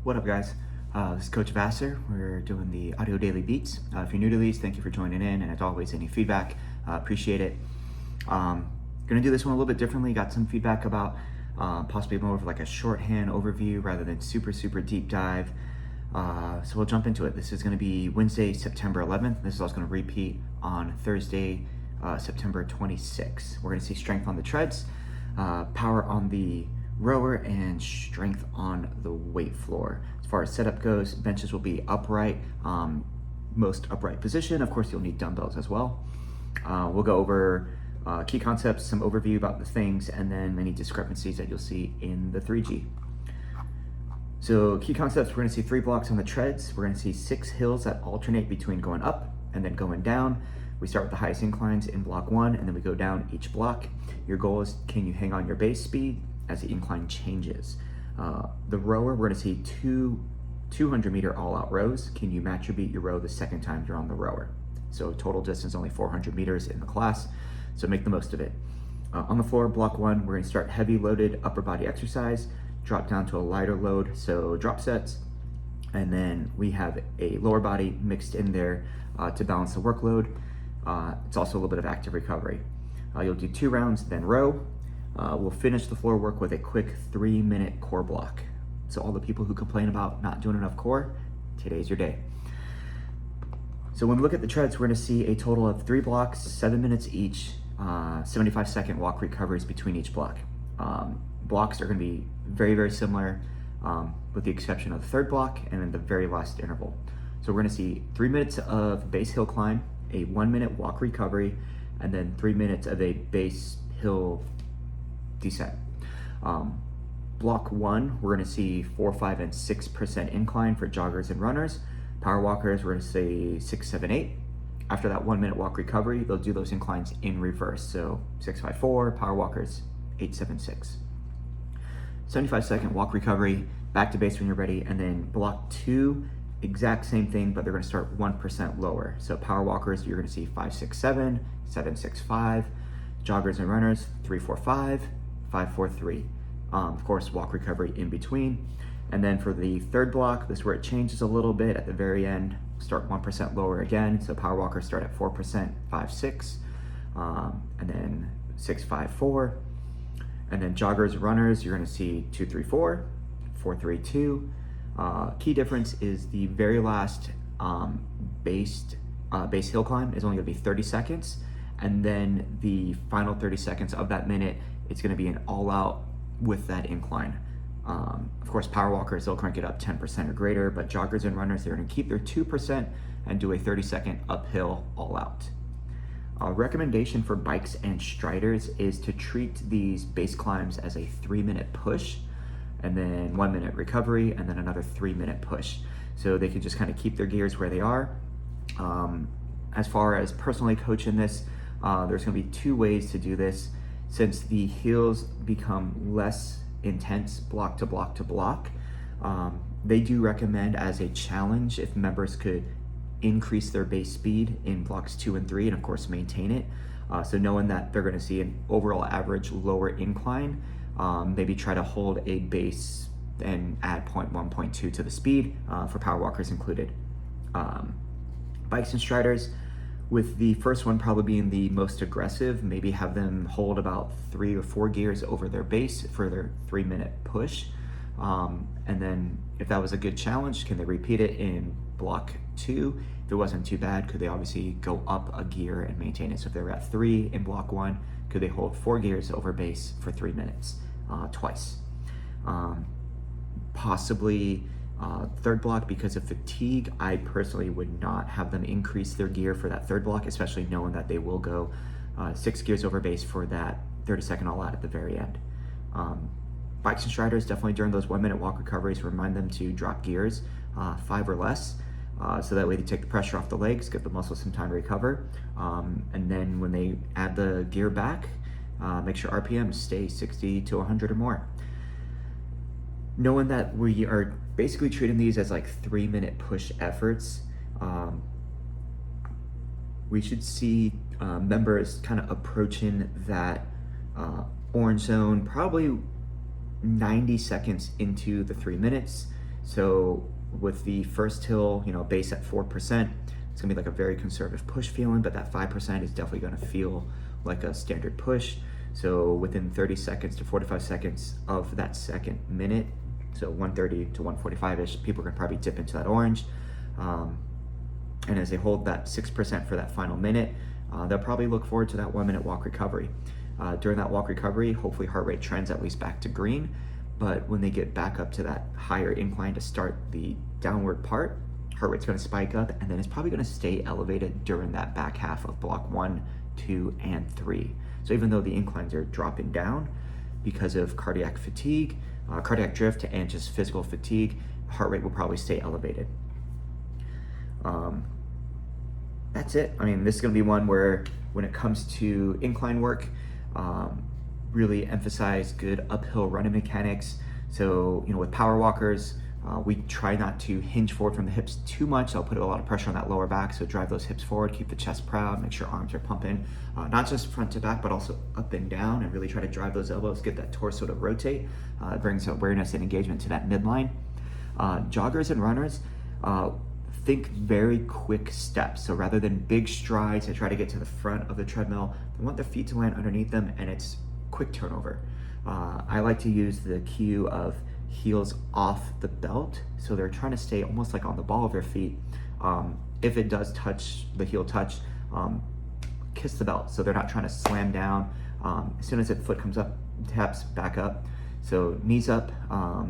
What up, guys? This is Coach Vassar. We're doing the audio daily beats. If you're new to these, thank you for joining in, and as always, any feedback, appreciate it. Gonna do this one a little bit differently. Got some feedback about possibly more of like a shorthand overview rather than super deep dive. So we'll jump into it. This is gonna be Wednesday, September 11th. This is also gonna repeat on Thursday, September 26th. We're gonna see strength on the treads, power on the rower, and strength on the weight floor. As far as setup goes, benches will be upright, most upright position. Of course, you'll need dumbbells as well. We'll go over key concepts, some overview about the things, and then any discrepancies that you'll see in the 3G. So key concepts, we're gonna see 3 blocks on the treads. We're gonna see 6 hills that alternate between going up and then going down. We start with the highest inclines in block 1, and then we go down each block. Your goal is, can you hang on your base speed as the incline changes? The rower, we're gonna see 200-meter all-out rows. Can you match or beat your row the second time you're on the rower? So total distance only 400 meters in the class, so make the most of it. On the floor, block 1, we're gonna start heavy loaded upper body exercise, drop down to a lighter load, so drop sets, and then we have a lower body mixed in there to balance the workload. It's also a little bit of active recovery. You'll do 2 rounds, then row. We'll finish the floor work with a quick 3-minute core block. So all the people who complain about not doing enough core, today's your day. So when we look at the treads, we're gonna see a total of 3 blocks, 7 minutes each, 75-second walk recoveries between each block. Blocks are gonna be very similar, with the exception of the 3rd block and then the very last interval. So we're gonna see 3 minutes of base hill climb, a 1-minute walk recovery, and then 3 minutes of a base hill descent. Block 1, we're gonna see 4%, 5%, and 6% incline for joggers and runners. Power walkers, we're gonna say 6, 7, 8. After that 1-minute walk recovery, they'll do those inclines in reverse. So 6, 5, 4, power walkers, 8, 7, 6. 75-second walk recovery, back to base when you're ready. And then block 2, exact same thing, but they're gonna start 1% lower. So power walkers, you're gonna see 5, 6, 7, 7, 6, 5. Joggers and runners, 3, 4, 5, 5, 4, 3. Of course, walk recovery in between. And then for the 3rd block, this is where it changes a little bit at the very end. Start 1% lower again. So power walkers start at 4%, 5, 6, and then 6, 5, 4. And then joggers, runners, you're gonna see 2, 3, 4, 4, 3, 2. Key difference is the very last base hill climb is only gonna be 30 seconds. And then the final 30 seconds of that minute, it's gonna be an all out with that incline. Of course, power walkers, they'll crank it up 10% or greater, but joggers and runners, they're gonna keep their 2% and do a 30-second uphill all out. Recommendation for bikes and striders is to treat these base climbs as a 3-minute push, and then 1-minute recovery, and then another 3-minute push. So they can just kind of keep their gears where they are. As far as personally coaching this, there's gonna be 2 ways to do this. Since the hills become less intense block to block to block, they do recommend as a challenge if members could increase their base speed in blocks 2 and 3, and of course maintain it. So knowing that they're gonna see an overall average lower incline, maybe try to hold a base and add 0.1, 0.2 to the speed, for power walkers included. Bikes and striders, with the first one probably being the most aggressive, maybe have them hold about 3 or 4 gears over their base for their 3-minute push. And then if that was a good challenge, can they repeat it in block 2? If it wasn't too bad, could they obviously go up a gear and maintain it? So if they were at 3 in block 1, could they hold 4 gears over base for 3 minutes, twice? Possibly 3rd block, because of fatigue, I personally would not have them increase their gear for that 3rd block, especially knowing that they will go 6 gears over base for that 30-second all out at the very end. Bikes and striders, definitely during those 1-minute walk recoveries, remind them to drop gears 5 or less, so that way they take the pressure off the legs, give the muscles some time to recover, and then when they add the gear back, make sure RPMs stay 60 to 100 or more. Knowing that we are basically treating these as like 3-minute push efforts, we should see members kind of approaching that orange zone probably 90 seconds into the 3 minutes. So with the first hill, base at 4%, it's gonna be like a very conservative push feeling, but that 5% is definitely gonna feel like a standard push. So within 30 seconds to 45 seconds of that second minute, so 130 to 145-ish, people are gonna probably dip into that orange. And as they hold that 6% for that final minute, they'll probably look forward to that 1 minute walk recovery. During that walk recovery, hopefully heart rate trends at least back to green, but when they get back up to that higher incline to start the downward part, heart rate's gonna spike up, and then it's probably gonna stay elevated during that back half of block 1, 2, and 3. So even though the inclines are dropping down because of cardiac fatigue, cardiac drift, and just physical fatigue, heart rate will probably stay elevated. That's it. I mean, this is gonna be one where when it comes to incline work, really emphasize good uphill running mechanics. So, with power walkers, we try not to hinge forward from the hips too much. I'll put a lot of pressure on that lower back, so drive those hips forward, keep the chest proud, make sure arms are pumping, not just front to back, but also up and down, and really try to drive those elbows, get that torso to rotate. It brings awareness and engagement to that midline. Joggers and runners, think very quick steps. So rather than big strides to try to get to the front of the treadmill, they want their feet to land underneath them, and it's quick turnover. I like to use the cue of heels off the belt. So they're trying to stay almost like on the ball of their feet. If it does touch, the heel touch, kiss the belt. So they're not trying to slam down. As soon as the foot comes up, taps back up. So knees up.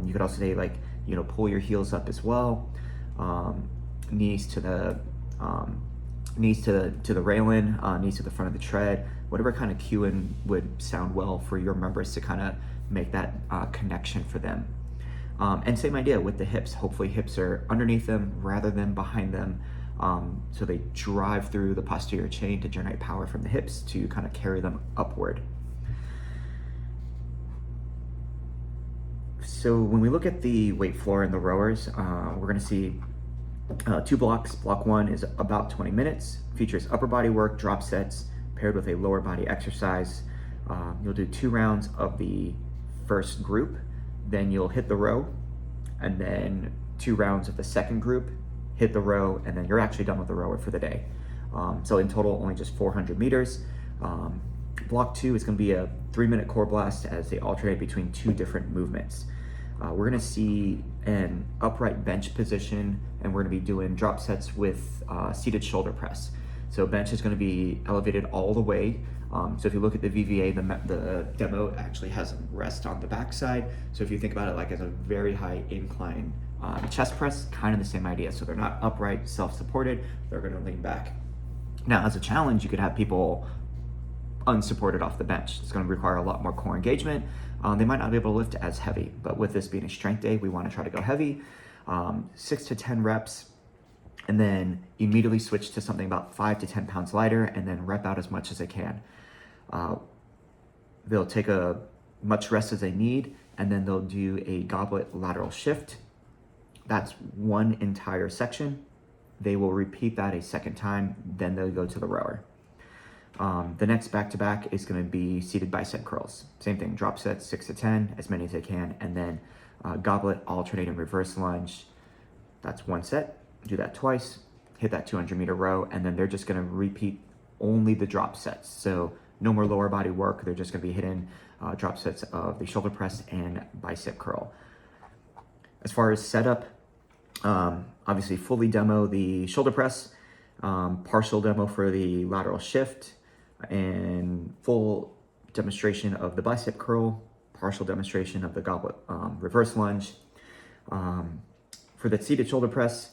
You could also say pull your heels up as well. Knees to the railing, knees to the front of the tread, whatever kind of cueing would sound well for your members to kind of make that connection for them. And same idea with the hips. Hopefully hips are underneath them rather than behind them. So they drive through the posterior chain to generate power from the hips to kind of carry them upward. So when we look at the weight floor and the rowers, we're gonna see 2 blocks. Block 1 is about 20 minutes, features upper body work, drop sets, paired with a lower body exercise. You'll do 2 rounds of the first group, then you'll hit the row, and then 2 rounds of the second group, hit the row, and then you're actually done with the rower for the day. So in total, only just 400 meters. Block 2 is gonna be a 3-minute core blast as they alternate between 2 different movements. We're gonna see an upright bench position, and we're gonna be doing drop sets with seated shoulder press. So bench is gonna be elevated all the way. So if you look at the VVA, the demo actually has a rest on the backside. So if you think about it like as a very high incline chest press, kind of the same idea. So they're not upright, self-supported, they're gonna lean back. Now, as a challenge, you could have people unsupported off the bench. It's gonna require a lot more core engagement. They might not be able to lift as heavy, but with this being a strength day, we wanna try to go heavy, 6 to 10 reps, and then immediately switch to something about 5 to 10 pounds lighter, and then rep out as much as they can. They'll take as much rest as they need, and then they'll do a goblet lateral shift. That's 1 entire section. They will repeat that a second time, then they'll go to the rower. The next back-to-back is gonna be seated bicep curls. Same thing, drop sets, 6 to 10, as many as they can, and then goblet alternating reverse lunge. That's 1 set, do that twice, hit that 200-meter row, and then they're just gonna repeat only the drop sets. So no more lower body work, they're just gonna be hitting drop sets of the shoulder press and bicep curl. As far as setup, obviously fully demo the shoulder press, partial demo for the lateral shift, and full demonstration of the bicep curl, partial demonstration of the goblet reverse lunge. For the seated shoulder press,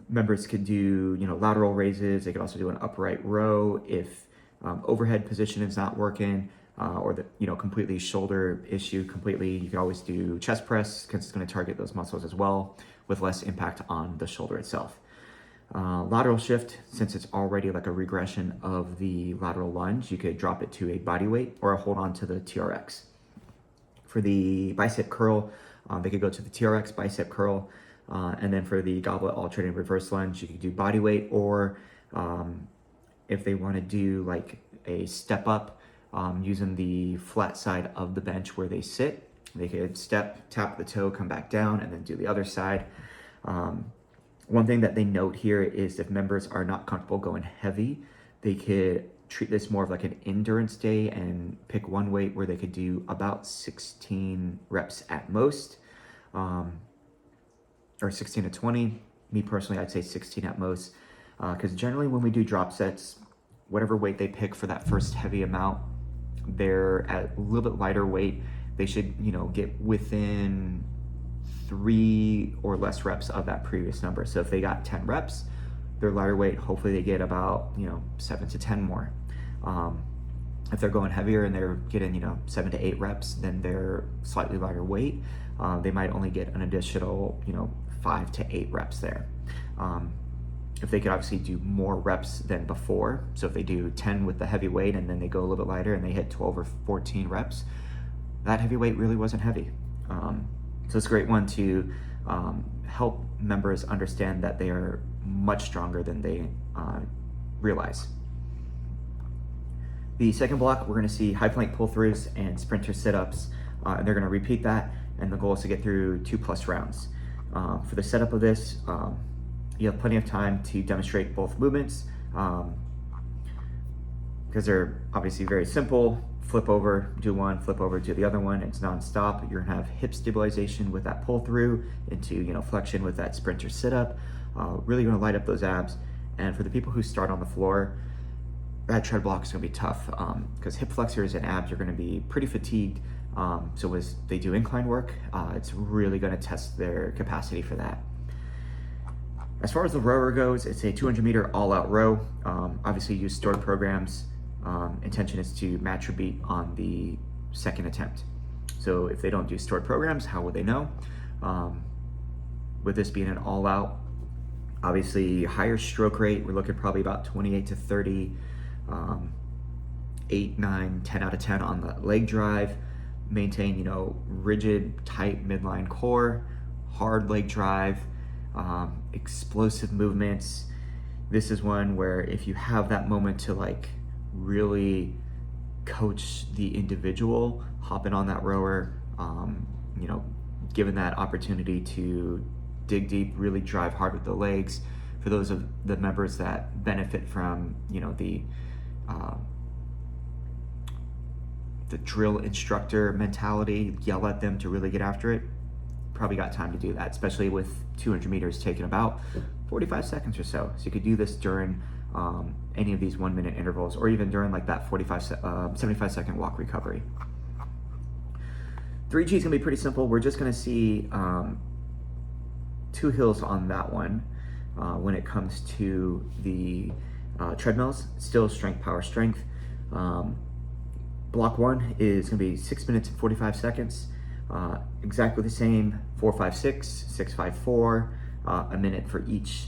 members could do lateral raises. They could also do an upright row if overhead position is not working, or the completely shoulder issue completely. You can always do chest press because it's going to target those muscles as well with less impact on the shoulder itself. Lateral shift, since it's already like a regression of the lateral lunge, you could drop it to a body weight or hold on to the TRX. For the bicep curl, they could go to the TRX bicep curl, and then for the goblet alternating reverse lunge, you could do body weight, or if they want to do like a step up, using the flat side of the bench where they sit, They could step, tap the toe, come back down, and then do the other side. One thing that they note here is if members are not comfortable going heavy, they could treat this more of like an endurance day and pick one weight where they could do about 16 reps at most, or 16 to 20. Me personally, I'd say 16 at most, because generally when we do drop sets, whatever weight they pick for that first heavy amount, they're at a little bit lighter weight. They should, get within 3 or less reps of that previous number. So if they got 10 reps, their lighter weight, hopefully they get about, 7 to 10 more. If they're going heavier and they're getting, 7 to 8 reps, then they're slightly lighter weight. They might only get an additional, 5 to 8 reps there. If they could obviously do more reps than before, so if they do 10 with the heavy weight and then they go a little bit lighter and they hit 12 or 14 reps, that heavy weight really wasn't heavy. So it's a great one to help members understand that they are much stronger than they realize. The second block, we're going to see high plank pull-throughs and sprinter sit-ups, and they're going to repeat that, and the goal is to get through 2+ rounds. For the setup of this, you have plenty of time to demonstrate both movements, because they're obviously very simple. Flip over, do one, flip over, do the other one. It's non-stop. You're gonna have hip stabilization with that pull through into flexion with that sprinter sit up. Really gonna light up those abs. And for the people who start on the floor, that tread block is gonna be tough, because hip flexors and abs are gonna be pretty fatigued. So as they do incline work, it's really gonna test their capacity for that. As far as the rower goes, it's a 200-meter all-out row. Obviously use stored programs. Intention is to match your beat on the second attempt. So if they don't do stored programs, how would they know? With this being an all-out, obviously higher stroke rate, we're looking probably about 28 to 30, 8, 9, 10 out of 10 on the leg drive. Maintain, rigid, tight midline core, hard leg drive, explosive movements. This is one where if you have that moment to really coach the individual, hopping on that rower, given that opportunity to dig deep, really drive hard with the legs. For those of the members that benefit from, the drill instructor mentality, yell at them to really get after it, probably got time to do that, especially with 200 meters taking about 45 seconds or so. So you could do this during any of these 1-minute intervals, or even during that 75-second walk recovery. 3G is gonna be pretty simple. We're just gonna see 2 hills on that one when it comes to the treadmills. Still strength, power, strength. Block 1 is gonna be 6 minutes and 45 seconds. Exactly the same, 4-5-6, 6-5-4, a minute for each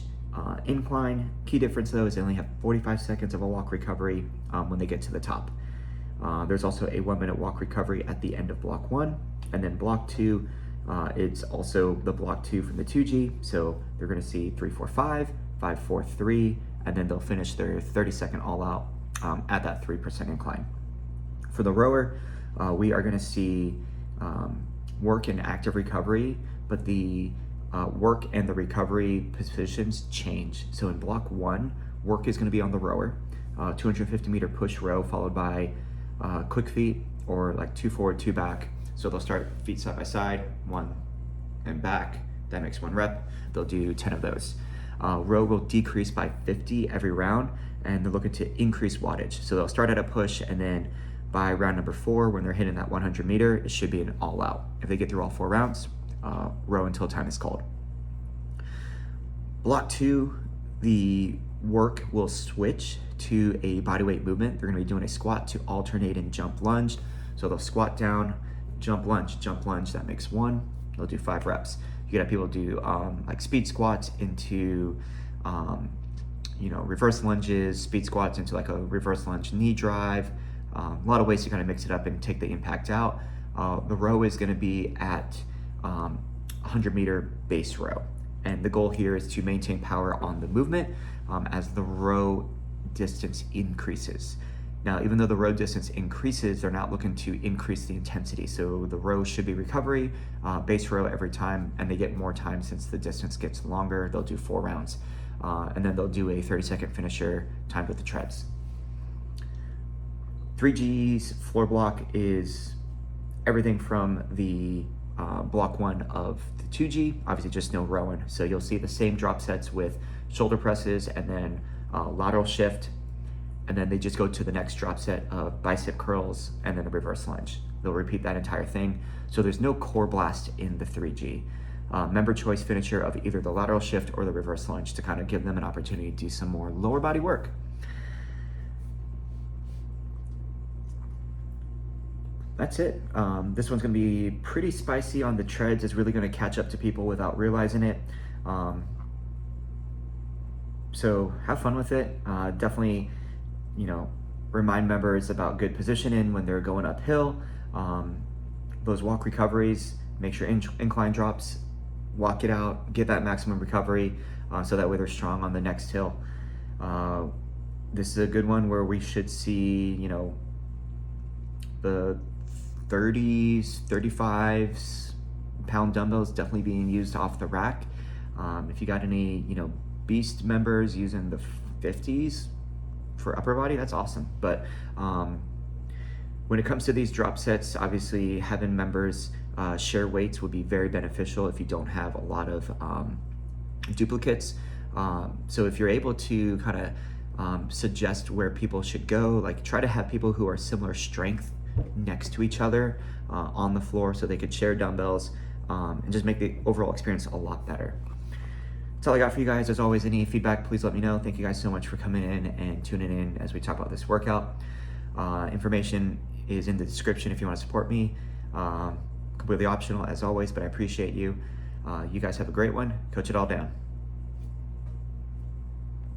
incline. Key difference though is they only have 45 seconds of a walk recovery when they get to the top. There's also a 1-minute walk recovery at the end of block 1, and then block 2, it's also the block 2 from the 2G, so they're gonna see 3-4-5, 5-4-3, and then they'll finish their 30-second all out at that 3% incline. For the rower, we are gonna see work and active recovery, but the work and the recovery positions change. So in block 1, work is going to be on the rower, 250-meter push row followed by quick feet, or 2 forward, 2 back. So they'll start feet side by side, 1 and back. That makes 1 rep. They'll do 10 of those. Row will decrease by 50 every round, and they're looking to increase wattage. So they'll start at a push, and then by round number 4, when they're hitting that 100 meter, it should be an all out. If they get through all 4 rounds, row until time is called. Block 2, the work will switch to a bodyweight movement. They're gonna be doing a squat to alternate and jump lunge. So they'll squat down, jump lunge, that makes 1. They'll do 5 reps. You could have people do speed squats into reverse lunges, speed squats into a reverse lunge knee drive. A lot of ways to kind of mix it up and take the impact out. The row is going to be at 100-meter base row. And the goal here is to maintain power on the movement as the row distance increases. Now, even though the row distance increases, they're not looking to increase the intensity. So the row should be recovery, base row every time, and they get more time since the distance gets longer. They'll do 4 rounds. And then they'll do a 30-second finisher timed with the treads. 3G's floor block is everything from the block 1 of the 2G, obviously just no rowing. So you'll see the same drop sets with shoulder presses and then lateral shift, and then they just go to the next drop set of bicep curls and then a reverse lunge. They'll repeat that entire thing. So there's no core blast in the 3G. Member choice finisher of either the lateral shift or the reverse lunge to kind of give them an opportunity to do some more lower body work. That's it. This one's gonna be pretty spicy on the treads. It's really gonna catch up to people without realizing it. So have fun with it. Definitely, remind members about good positioning when they're going uphill. Those walk recoveries, make sure incline drops, walk it out, get that maximum recovery, so that way they're strong on the next hill. This is a good one where we should see, the 30s, 35s pound dumbbells definitely being used off the rack. If you got any, beast members using the 50s for upper body, that's awesome. But when it comes to these drop sets, obviously having members share weights would be very beneficial if you don't have a lot of duplicates. So if you're able to kind of suggest where people should go, like try to have people who are similar strength next to each other on the floor so they could share dumbbells and just make the overall experience a lot better. That's all I got for you guys. As always, any feedback, please let me know. Thank you guys so much for coming in and tuning in as we talk about this workout. Information is in the description if you want to support me. Completely optional as always, but I appreciate you. You guys have a great one. Coach it all down.